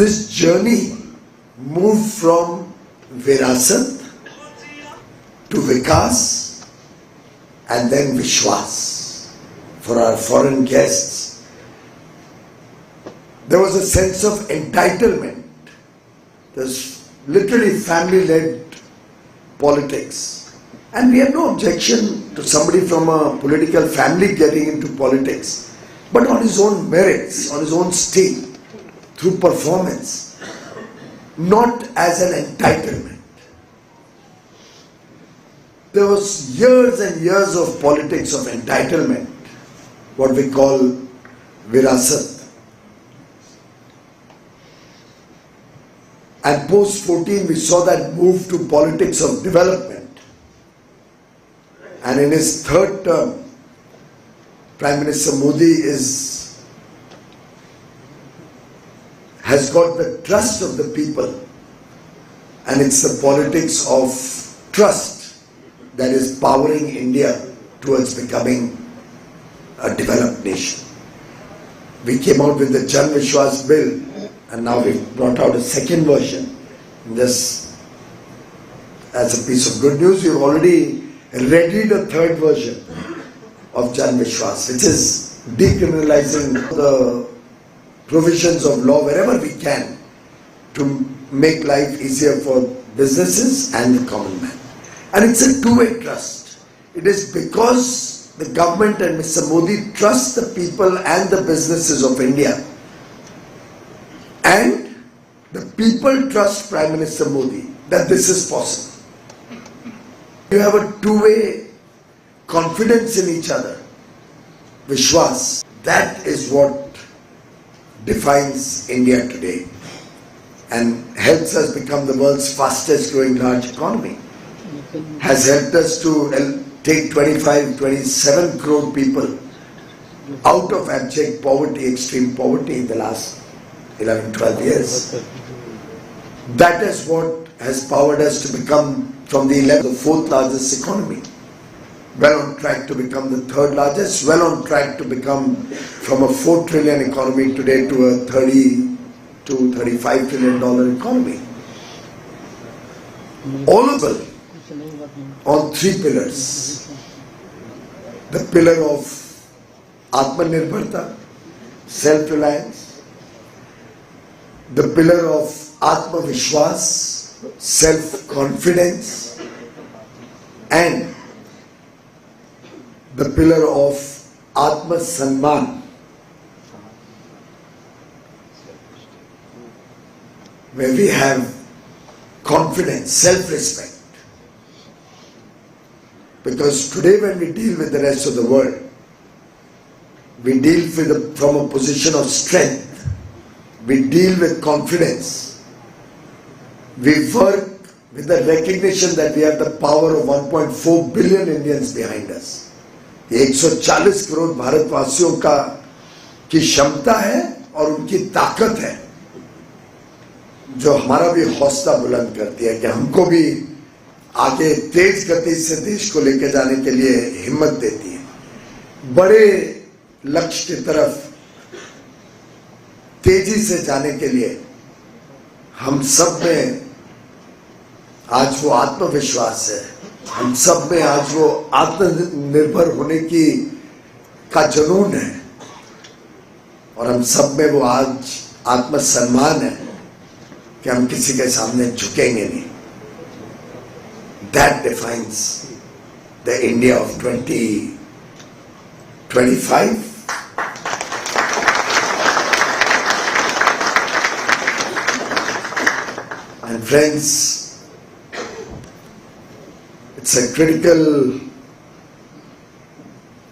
this journey moved from Virasat to Vikas and then Vishwas. For our foreign guests, there was a sense of entitlement. There's literally family-led politics. And we have no objection to somebody from a political family getting into politics, but on his own merits, on his own stake, through performance, not as an entitlement. There was years and years of politics of entitlement, what we call Virasat. And post 14 we saw that move to politics of development. And in his third term, Prime Minister Modi has got the trust of the people, and it's the politics of trust that is powering India towards becoming a developed nation. We came out with the Jan Vishwas bill, and now we've brought out a second version. This, as a piece of good news, we've already readied a third version of Jan Vishwas, which is decriminalizing the provisions of law wherever we can to make life easier for businesses and the common man. And it's a two-way trust. It is because the government and Mr. Modi trust the people and the businesses of India, and the people trust Prime Minister Modi that this is possible. You have a two-way confidence in each other, Vishwas. That is what defines India today and helps us become the world's fastest growing large economy. Has helped us to take 27 crore people out of abject poverty, extreme poverty in the last 11-12 years. That is what has powered us to become from the 11th to the 4th largest economy. Well on track to become the 3rd largest, well on track to become from a 4 trillion economy today to a 30 to $35 trillion economy. All of them on 3 pillars. The pillar of Atmanirbharta, self-reliance. The pillar of Atmavishwas, self-confidence. And the pillar of Atma Sanman, where we have confidence, self-respect. Because today when we deal with the rest of the world, we deal with from a position of strength. We deal with confidence. We work with the recognition that we have the power of 1.4 billion Indians behind us. 140 crore भारतवासियों की क्षमता है और उनकी ताकत है, जो हमारा भी हौसला बुलंद करती है कि हमको भी आगे तेज गति से देश को लेकर जाने के लिए हिम्मत देती है। बड़े लक्ष्य की तरफ तेजी से जाने के लिए हम सब में आज वो आत्मविश्वास है, हम सब में आज वो आत्मनिर्भर होने का जुनून है, और हम सब में वो आज आत्मसम्मान है कि हम किसी के सामने झुकेंगे नहीं. That defines the India of 2025. And friends, it's a critical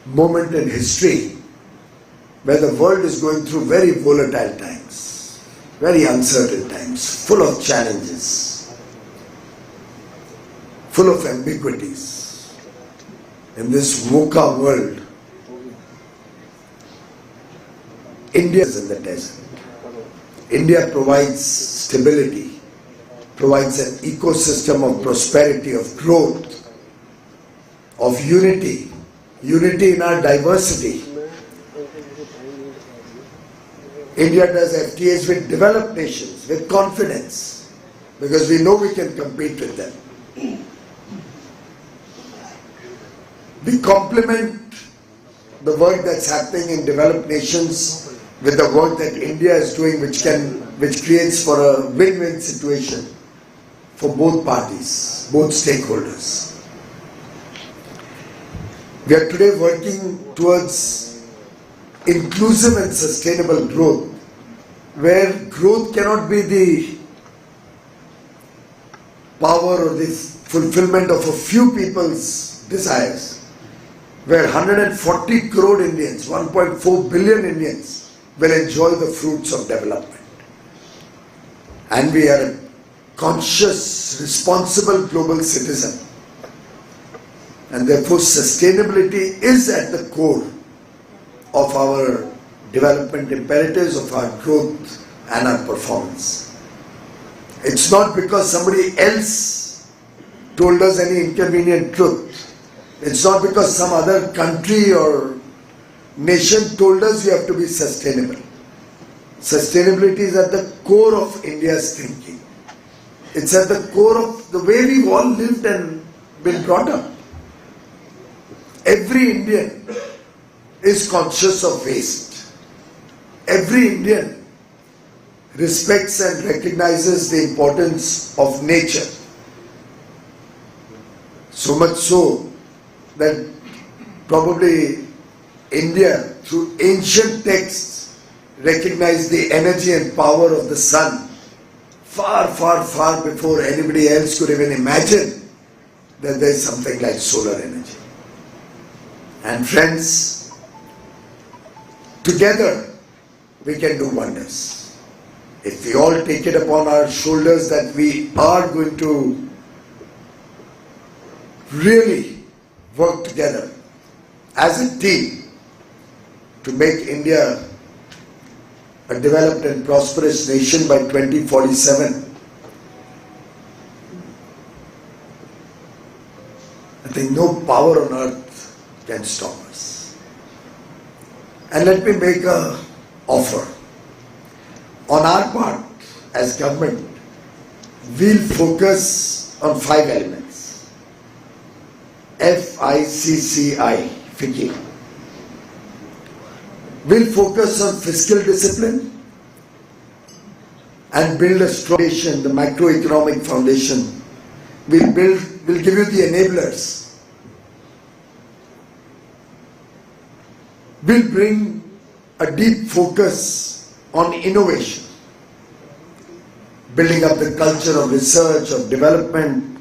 moment in history where the world is going through very volatile times, very uncertain times, full of challenges, full of ambiguities. In this VUCA world, India is in the desert. India provides stability, provides an ecosystem of prosperity, of growth, of unity, unity in our diversity. India does FTAs with developed nations with confidence because we know we can compete with them. We complement the work that's happening in developed nations with the work that India is doing, which creates for a win-win situation for both parties, both stakeholders. We are today working towards inclusive and sustainable growth, where growth cannot be the power or the fulfillment of a few people's desires, where 140 crore Indians, 1.4 billion Indians will enjoy the fruits of development. And we are a conscious, responsible global citizen. And therefore sustainability is at the core of our development imperatives, of our growth and our performance. It's not because somebody else told us any inconvenient truth. It's not because some other country or nation told us we have to be sustainable. Sustainability is at the core of India's thinking. It's at the core of the way we've all lived and been brought up. Every Indian is conscious of waste. Every Indian respects and recognizes the importance of nature. So much so that probably India, through ancient texts, recognized the energy and power of the sun far, far, far before anybody else could even imagine that there is something like solar energy. And friends, together we can do wonders. If we all take it upon our shoulders that we are going to really work together as a team to make India a developed and prosperous nation by 2047, I think no power on earth can stop us. And let me make an offer. On our part, as government, we'll focus on 5 elements. FICCI, FICCI. We'll focus on fiscal discipline and build a strong foundation, the macroeconomic foundation. We'll give you the enablers. We'll bring a deep focus on innovation, building up the culture of research, of development,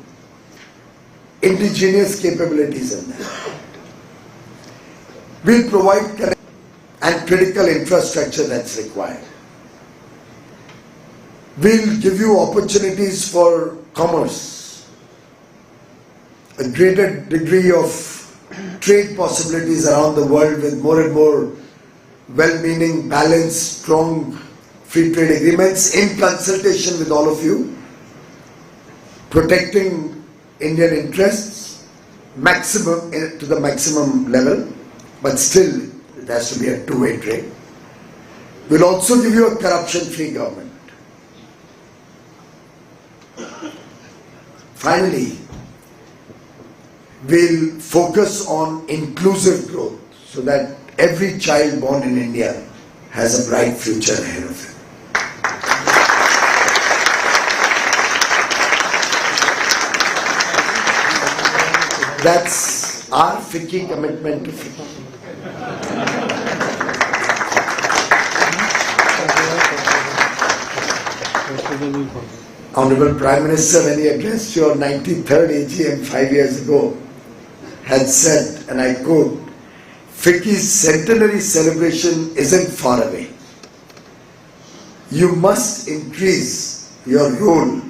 indigenous capabilities in that. We'll provide and critical infrastructure that's required. We'll give you opportunities for commerce, a greater degree of trade possibilities around the world with more and more well-meaning, balanced, strong free trade agreements in consultation with all of you, protecting Indian interests to the maximum level, but still it has to be a two-way trade. We'll also give you a corruption-free government. Finally, we'll focus on inclusive growth so that every child born in India has a bright future ahead of him. That's our FICCI commitment to FICCI. Honorable Prime Minister, when he addressed your 93rd AGM 5 years ago, had said, and I quote, FICCI's centenary celebration isn't far away. You must increase your role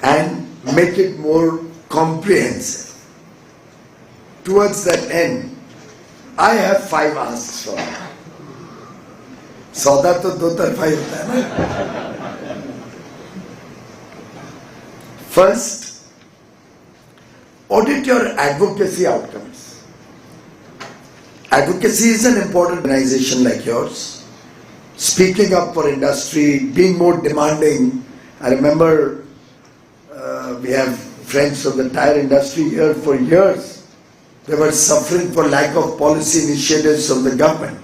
and make it more comprehensive. Towards that end, I have 5 asks for you. सौदा तो 2 तरफा ही होता है ना. First, audit your advocacy outcomes. Advocacy is an important organization like yours. speaking up for industry, being more demanding. I remember we have friends from the tire industry here for years. They were suffering for lack of policy initiatives from the government.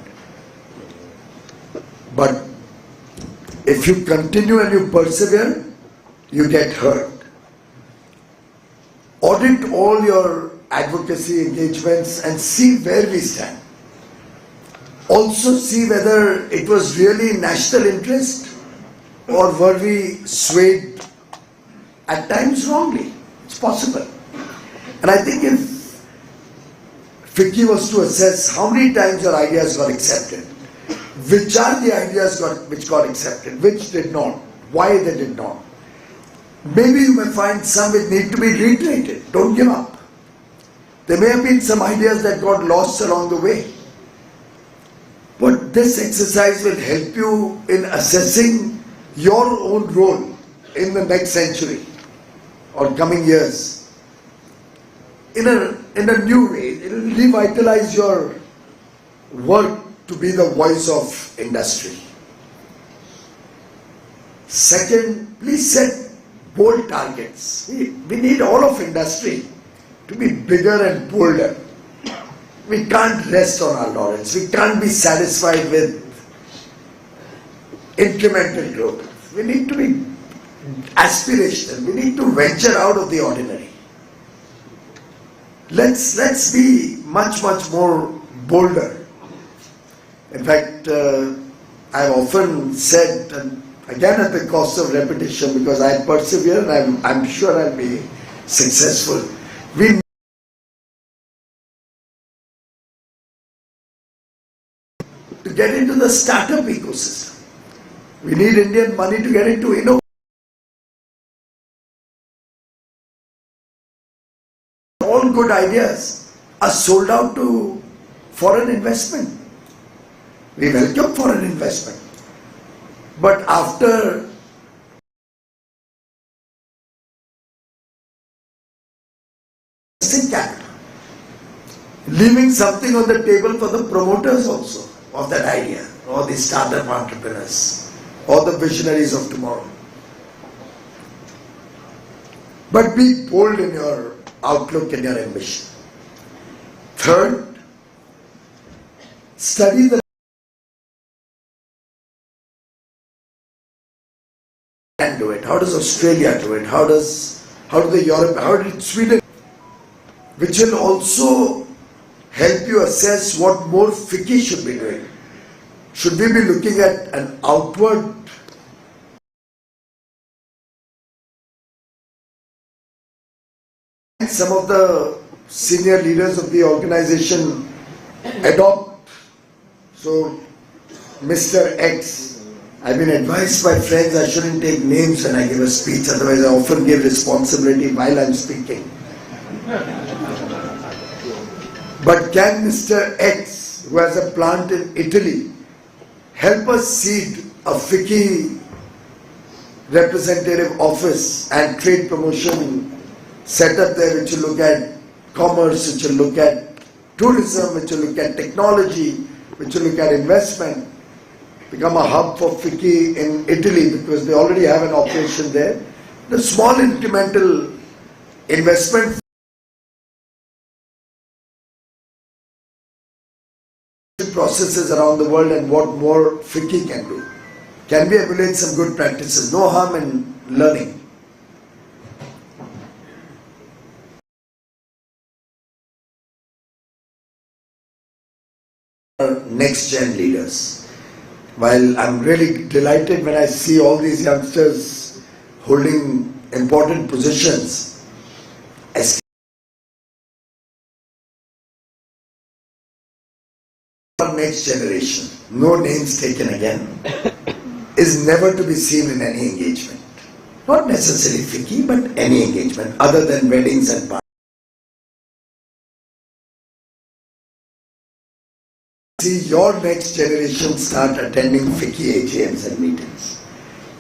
But if you continue and you persevere, you get hurt. Audit all your advocacy engagements and see where we stand. Also see whether it was really national interest or were we swayed at times wrongly. It's possible. And I think if FICCI was to assess how many times your ideas got accepted, which are the ideas which got accepted, which did not, why they did not, maybe you may find some which need to be reiterated. Don't give up. There may have been some ideas that got lost along the way. But this exercise will help you in assessing your own role in the next century or coming years in a new way. It will revitalize your work to be the voice of industry. Second, please set bold targets. We need all of industry to be bigger and bolder. We can't rest on our laurels. We can't be satisfied with incremental growth. We need to be aspirational. We need to venture out of the ordinary. Let's be much more bolder. In fact, I've often said, and again at the cost of repetition, because I persevere and I'm sure I'll be successful. We to get into the startup ecosystem. We need Indian money to get into innovation. All good ideas are sold out to foreign investment. We welcome foreign investment. But after capital, leaving something on the table for the promoters also of that idea, or the startup entrepreneurs, or the visionaries of tomorrow. But be bold in your outlook and your ambition. Third, study the and do it. How does Australia do it? How do the Europe? How did Sweden? Which will also help you assess what more FICCI should be doing. Should we be looking at an outward some of the senior leaders of the organization adopt? So Mr. X, I've been advised by friends I shouldn't take names when I give a speech, otherwise I often give responsibility while I'm speaking. But can Mr. X, who has a plant in Italy, help us seed a FICCI representative office and trade promotion set up there, which will look at commerce, which will look at tourism, which will look at technology, which will look at investment, become a hub for FICCI in Italy because they already have an operation there. The small incremental investment processes around the world and what more FICCI can do. Can we emulate some good practices? No harm in learning. Next gen leaders. While I'm really delighted when I see all these youngsters holding important positions, next generation, no names taken again, is never to be seen in any engagement. Not necessarily FICCI, but any engagement other than weddings and parties. See your next generation start attending FICCI AGMs and meetings.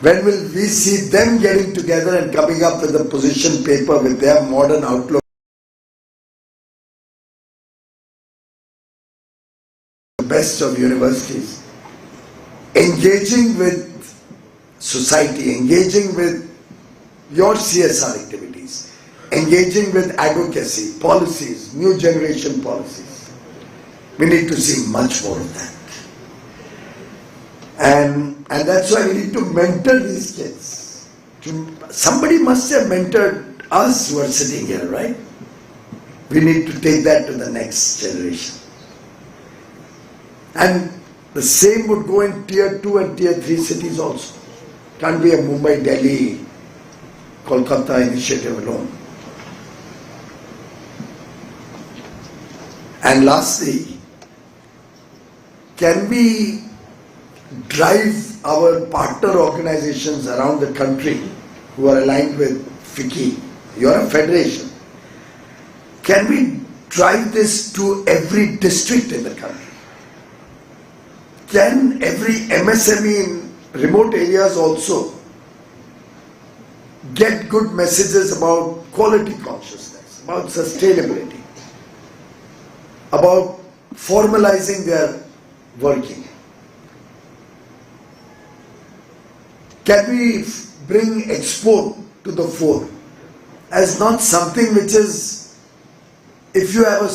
When will we see them getting together and coming up with a position paper with their modern outlook? The best of universities. engaging with society, engaging with your CSR activities, engaging with advocacy, policies, new generation policies. We need to see much more of that. And that's why we need to mentor these kids. Somebody must have mentored us who are sitting here, right? We need to take that to the next generation. And the same would go in tier 2 and tier 3 cities also. Can't be a Mumbai, Delhi, Kolkata initiative alone. And lastly, can we drive our partner organizations around the country who are aligned with FICCI? You're a federation. Can we drive this to every district in the country? Can every MSME in remote areas also get good messages about quality consciousness, about sustainability, about formalizing their working? Can we bring export to the fore as not something which is, if you have a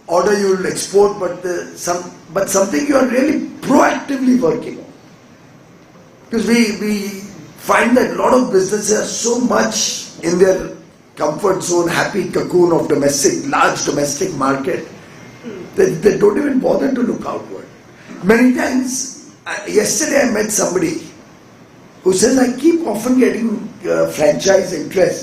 order you will export, but something you are really proactively working on? Because we find that a lot of businesses are so much in their comfort zone, happy cocoon of large domestic market, that they don't even bother to look outward. Many times, yesterday I met somebody who says, I keep often getting franchise interest